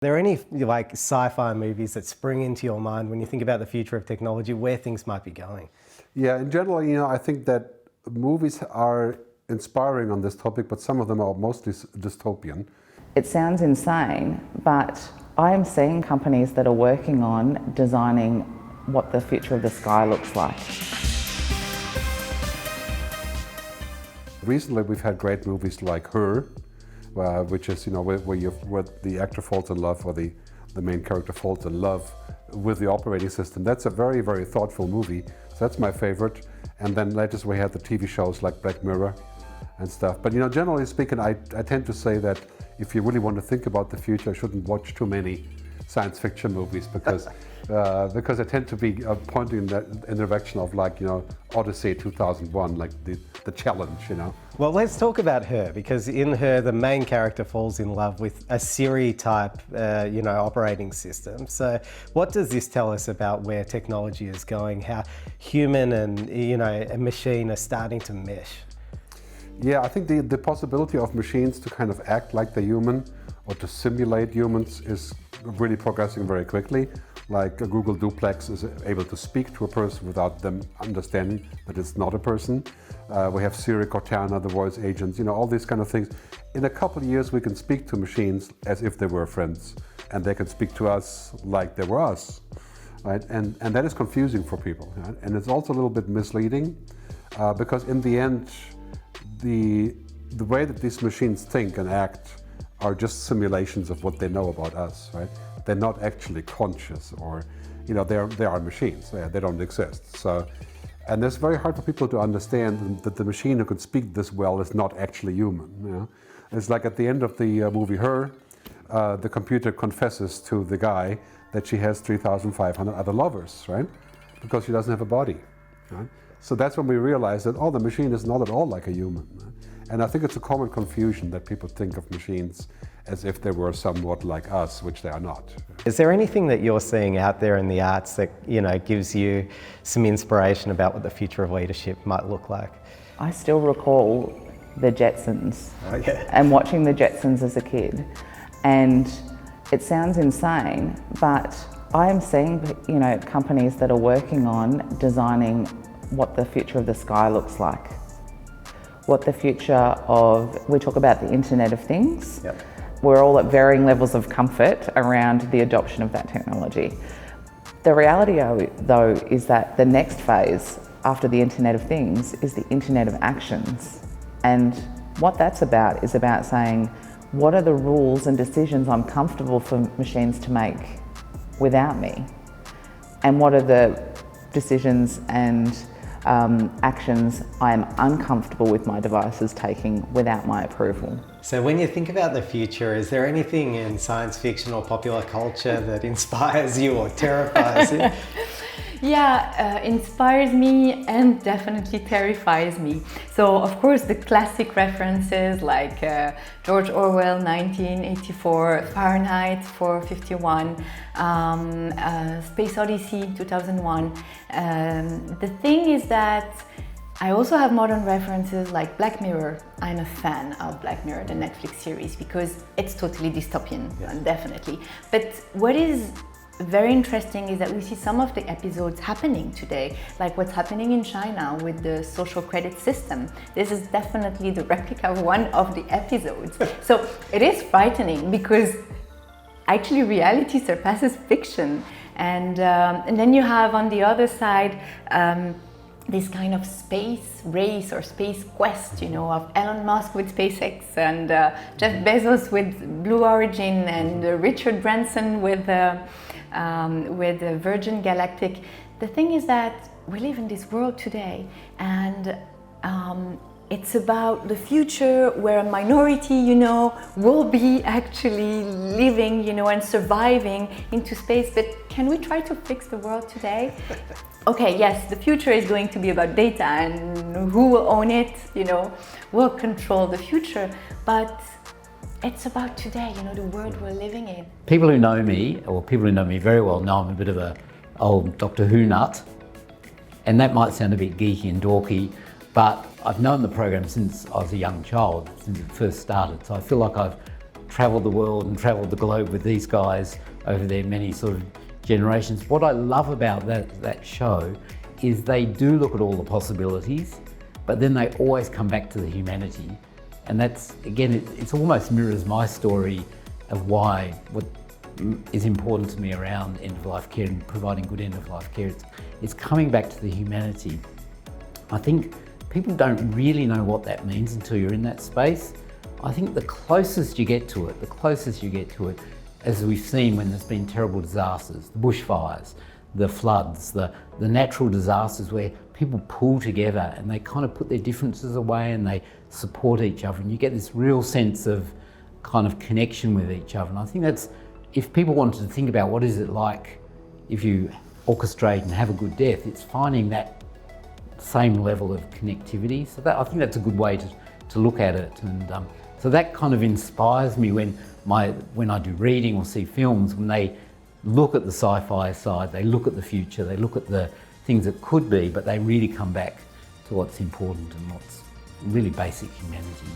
There any like sci-fi movies that spring into your mind when you think about the future of technology, where things might be going? Yeah, in general, I think that movies are inspiring on this topic, but some of them are mostly dystopian. It sounds insane, but I am seeing companies that are working on designing what the future of the sky looks like. Recently, we've had great movies like Her, which is, where the actor falls in love, or the main character falls in love with the operating system. That's a very, very thoughtful movie. So that's my favorite. And then latest we had the TV shows like Black Mirror and stuff. But generally speaking, I tend to say that if you really want to think about the future, you shouldn't watch too many science fiction movies because they tend to be pointing in the direction of Odyssey 2001, like the challenge, Well, let's talk about Her, because in Her, the main character falls in love with a Siri-type, operating system. So what does this tell us about where technology is going, how human and, a machine are starting to mesh? Yeah, I think the possibility of machines to kind of act like the human or to simulate humans is really progressing very quickly. Like a Google Duplex is able to speak to a person without them understanding that it's not a person. We have Siri, Cortana, the voice agents, all these kind of things. In a couple of years, we can speak to machines as if they were friends, and they can speak to us like they were us, right? And that is confusing for people, right? And it's also a little bit misleading because in the end, the way that these machines think and act are just simulations of what they know about us, right? They're not actually conscious, or they are machines. They don't exist. So, and it's very hard for people to understand that the machine who could speak this well is not actually human. It's like at the end of the movie Her, the computer confesses to the guy that she has 3,500 other lovers, right? Because she doesn't have a body, right? So that's when we realize that, the machine is not at all like a human. Right? And I think it's a common confusion that people think of machines as if they were somewhat like us, which they are not. Is there anything that you're seeing out there in the arts that, gives you some inspiration about what the future of leadership might look like? I still recall the Jetsons Okay. and watching the Jetsons as a kid. And it sounds insane, but I am seeing, companies that are working on designing what the future of the sky looks like. What the future of, we talk about the Internet of Things. Yep. We're all at varying levels of comfort around the adoption of that technology. The reality though is that the next phase after the Internet of Things is the Internet of Actions. And what that's about is about saying, what are the rules and decisions I'm comfortable for machines to make without me? And what are the decisions and actions I am uncomfortable with my devices taking without my approval. So when you think about the future, is there anything in science fiction or popular culture that inspires you or terrifies you? Yeah, inspires me and definitely terrifies me. So of course the classic references like George Orwell 1984, Fahrenheit 451, Space Odyssey 2001. The thing is that I also have modern references like Black Mirror. I'm a fan of Black Mirror, the Netflix series, because it's totally dystopian, definitely. But what is very interesting is that we see some of the episodes happening today, like what's happening in China with the social credit system. This is definitely the replica of one of the episodes. So it is frightening because actually reality surpasses fiction. And then you have on the other side this kind of space race or space quest, of Elon Musk with SpaceX and Jeff Bezos with Blue Origin and Richard Branson with Virgin Galactic. The thing is that we live in this world today, and it's about the future where a minority, will be actually living, and surviving into space. But can we try to fix the world today? Okay, yes, the future is going to be about data and who will own it, will control the future. But it's about today, the world we're living in. People who know me, or people who know me very well, know I'm a bit of a old Doctor Who nut. And that might sound a bit geeky and dorky, but I've known the program since I was a young child, since it first started. So I feel like I've travelled the world and travelled the globe with these guys over their many sort of generations. What I love about that show is they do look at all the possibilities, but then they always come back to the humanity. And that's, again, it almost mirrors my story of why what is important to me around end-of-life care and providing good end-of-life care. It's coming back to the humanity. I think people don't really know what that means until you're in that space. I think the closest you get to it, as we've seen when there's been terrible disasters, the bushfires, the floods, the natural disasters where people pull together and they kind of put their differences away and they support each other, and you get this real sense of kind of connection with each other. And I think that's, if people wanted to think about what is it like if you orchestrate and have a good death, it's finding that same level of connectivity. So that, I think that's a good way to look at it. And so that kind of inspires me when I do reading or see films, when they look at the sci-fi side, they look at the future, they look at the things that could be, but they really come back to what's important and what's really basic humanity.